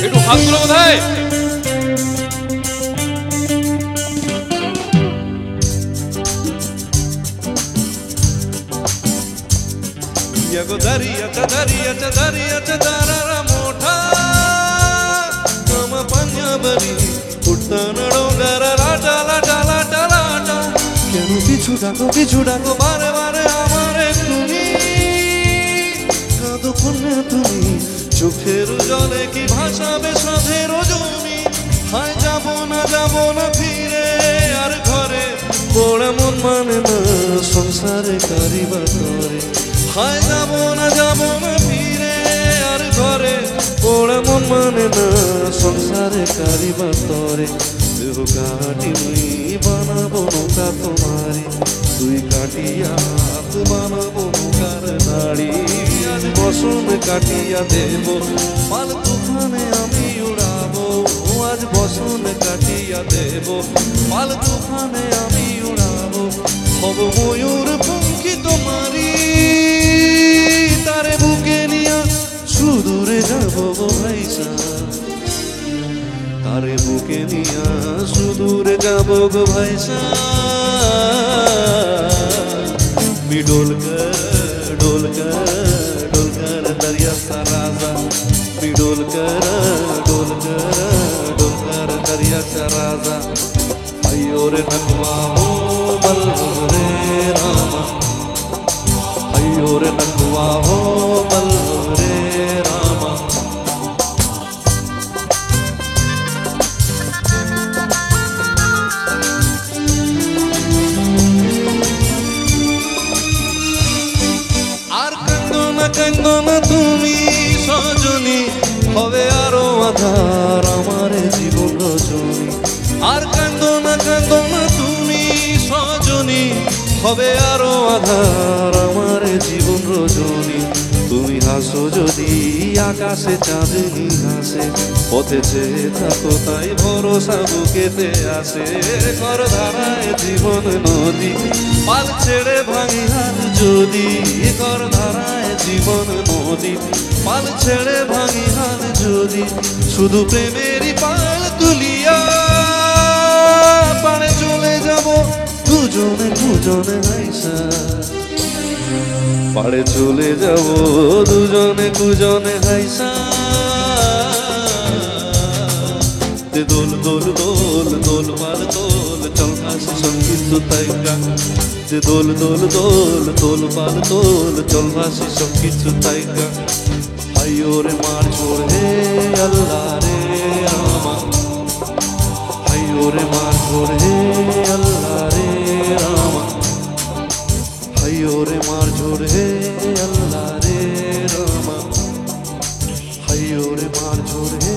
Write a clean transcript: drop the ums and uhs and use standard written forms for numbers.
একটু হাত তুলো বোধহয়। दरियाचा दरियाचा दरियाचा दारारा मोठा कम पाण्यावरी उठताना डोंगर लाटा लाटा लाटा लाटा কেন পিছু ডাকো বারে বারে আমারে তুমি কাঁদো কোনে তুমি চোখের জলে কি ভাসাবে সাধের জমি হায় যাব না ফিরে আর ঘরে পোড়া মন মানে না সংসারে কারিবা করে হায় যাব না ফিরে আর ঘরে পোড়া মন মানে না সংসারে কারিবা তরে দেহ কাটি মুই বানাবো নৌকা তোমারে তুই কাটিয়া হাত বানাবো নৌকার নাড়ি আজ বসন কাটিয়া দেব পাল তুফানে আমি উড়াবো আজ বসন কাটিয়া দেব পাল তুফানে আমি উড়াবো হব ময়ূর পঙ্খী তোমারি তারে বুকে নিয়া সুদূরে যাব ভাইসা তারে বুকে নিয়া সুদূরে যাব গো ভাইসা मी डोलकर डोलकर डोलकर दरिया सा राजा मी डोलकर डोलकर डोलकर दरिया सा राजा अयो रे नगवा हो बल्लभ रे रामा अयो रे नगवा हो बल्लभ रे रामा কান্দো না তুমি সজনী হবে আরো আধার আমার জীবন রজনী আর কান্দো না তুমি সজনী হবে আরো আধার আমার জীবন রজনী তুমি হাসো যদি আকাশে চাঁদনি হাসে পথে চেয়ে থাকো তাই ভরসা বুকেতে আসে কর ধারায় জীবন নদী পাল ছেড়ে ভাঙি হাল যদি কর ধারায় জীবন নদী পাল ছেড়ে ভাঙি হাল যদি শুধু প্রেমেরই পাল তুলিয়া পাড়ে চলে যাব দুজনে হাইসা পাড়ে চলে যাব দুজনে হাইসা দোল দোল দোল দোল মাল দোল চল হাসি সঙ্গীত সুতাইকা দোল দোল দোল দোল মাল দোল চল হাসি সঙ্গীত সুতাইকা হাইও রে মার ছোড় হে আল্লাহ রে রামা হাইও রে মার ছোড় হে আল্লাহ রে রামা হাইও রে মার ছোড় হে আল্লাহ রে রামা হাইও রে মার ছোড় হে